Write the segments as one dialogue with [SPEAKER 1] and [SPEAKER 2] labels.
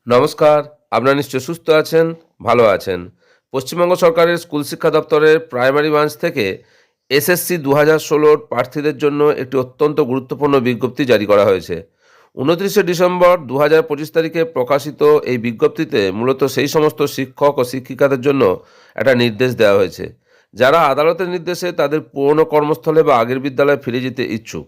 [SPEAKER 1] নমস্কার। আপনারা নিশ্চয়ই সুস্থ আছেন, ভালো আছেন। পশ্চিমবঙ্গ সরকারের স্কুল শিক্ষা দপ্তরের প্রাইমারি ব্রাঞ্চ থেকে এসএসসি ২০১৬ প্রার্থীদের জন্য একটি অত্যন্ত গুরুত্বপূর্ণ বিজ্ঞপ্তি জারি করা হয়েছে। ২৯শে ডিসেম্বর ২০২৫ তারিখে প্রকাশিত এই বিজ্ঞপ্তিতে মূলত সেই সমস্ত শিক্ষক ও শিক্ষিকাদের জন্য একটা নির্দেশ দেওয়া হয়েছে, যারা আদালতের নির্দেশে তাদের পুরনো কর্মস্থলে বা আগের বিদ্যালয়ে ফিরে যেতে ইচ্ছুক।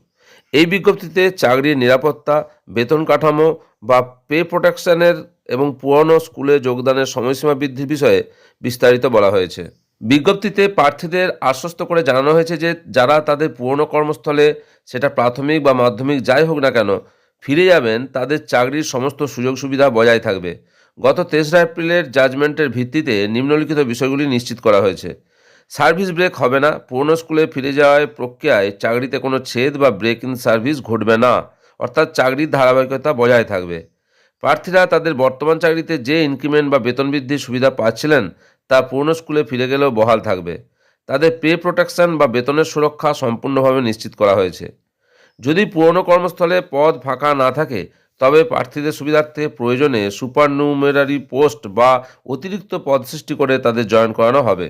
[SPEAKER 1] এই বিজ্ঞপ্তিতে চাকরির নিরাপত্তা, বেতন কাঠামো বা পে প্রোটেকশনের এবং পুরনো স্কুলে যোগদানের সময়সীমা বৃদ্ধির বিষয়ে বিস্তারিত বলা হয়েছে। বিজ্ঞপ্তিতে প্রার্থীদের আশ্বস্ত করে জানানো হয়েছে যে যারা তাদের পুরনো কর্মস্থলে, সেটা প্রাথমিক বা মাধ্যমিক যাই হোক না কেন, ফিরে যাবেন, তাদের চাকরির সমস্ত সুযোগ সুবিধা বজায় থাকবে। গত ৩রা এপ্রিলের জাজমেন্টের ভিত্তিতে নিম্নলিখিত বিষয়গুলি নিশ্চিত করা হয়েছে। সার্ভিস ব্রেক হবে না। পুরনো স্কুলে ফিরে যাওয়ার প্রক্রিয়ায় চাকরিতে কোনো ছেদ বা ব্রেক ইন সার্ভিস ঘটবে না, অর্থাৎ চাকরির ধারাবাহিকতা বজায় থাকবে। প্রার্থীরা তাদের বর্তমান চাকরিতে যে ইনক্রিমেন্ট বা বেতন বৃদ্ধির সুবিধা পাচ্ছিলেন তা পুরনো স্কুলে ফিরে গেলেও বহাল থাকবে। তাদের পে প্রোটেকশন বা বেতনের সুরক্ষা সম্পূর্ণভাবে নিশ্চিত করা হয়েছে। যদি পুরনো কর্মস্থলে পদ ফাঁকা না থাকে, তবে প্রার্থীদের সুবিধার্থে প্রয়োজনে সুপার নিউমেরারি পোস্ট বা অতিরিক্ত পদ সৃষ্টি করে তাদের জয়েন করানো হবে।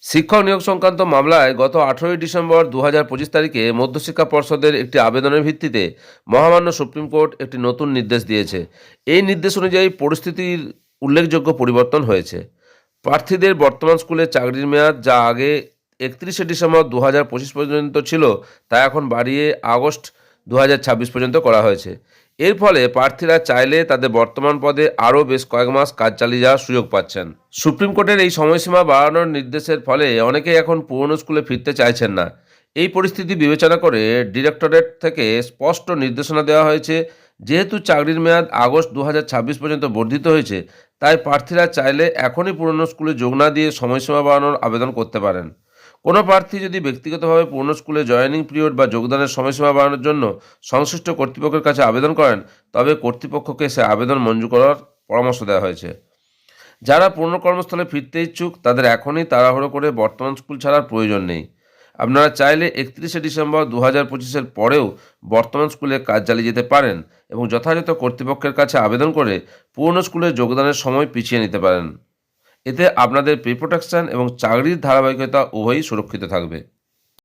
[SPEAKER 1] শিক্ষক নিয়োগ সংক্রান্ত মামলায় গত 18ই ডিসেম্বর ২০২৫ তারিখে মধ্যশিক্ষা পর্ষদের একটি আবেদনের ভিত্তিতে মহামান্য সুপ্রিম কোর্ট একটি নতুন নির্দেশ দিয়েছে। এই নির্দেশ অনুযায়ী পরিস্থিতির উল্লেখযোগ্য পরিবর্তন হয়েছে। প্রার্থীদের বর্তমান স্কুলে চাকরির মেয়াদ, যা আগে 31শে ডিসেম্বর ২০২৫ পর্যন্ত ছিল, তা এখন বাড়িয়ে আগস্ট ২০২৬ পর্যন্ত করা হয়েছে। এর ফলে প্রার্থীরা চাইলে তাদের বর্তমান পদে আরও বেশ কয়েক মাস কাজ চালিয়ে যাওয়ার সুযোগ পাচ্ছেন। সুপ্রিম কোর্টের এই সময়সীমা বাড়ানোর নির্দেশের ফলে অনেকেই এখন পুরনো স্কুলে ফিরতে চাইছেন না। এই পরিস্থিতি বিবেচনা করে ডিরেক্টরেট থেকে স্পষ্ট নির্দেশনা দেওয়া হয়েছে, যেহেতু চাকরির মেয়াদ আগস্ট ২০২৬ পর্যন্ত বর্ধিত হয়েছে, তাই প্রার্থীরা চাইলে এখনই পুরনো স্কুলে যোগ না দিয়ে সময়সীমা বাড়ানোর আবেদন করতে পারেন। কোনো প্রার্থী যদি ব্যক্তিগতভাবে পুরনো স্কুলে জয়েনিং পিরিয়ড বা যোগদানের সময়সীমা বাড়ানোর জন্য সংশ্লিষ্ট কর্তৃপক্ষের কাছে আবেদন করেন, তবে কর্তৃপক্ষকে সে আবেদন মঞ্জুর করার পরামর্শ দেওয়া হয়েছে। যারা পুরনো কর্মস্থলে ফিরতে ইচ্ছুক, তাদের এখনই তাড়াহুড়ো করে বর্তমান স্কুল ছাড়ার প্রয়োজন নেই। আপনারা চাইলে 31শে ডিসেম্বর ২০২৫-এর পরেও বর্তমান স্কুলে কাজ চালিয়ে যেতে পারেন এবং যথাযথ কর্তৃপক্ষের কাছে আবেদন করে পুরনো স্কুলে যোগদানের সময় পিছিয়ে নিতে পারেন। এতে আপনাদের পে প্রোটেকশন এবং চাকরির ধারাবাহিকতা উভয়ই সুরক্ষিত থাকবে।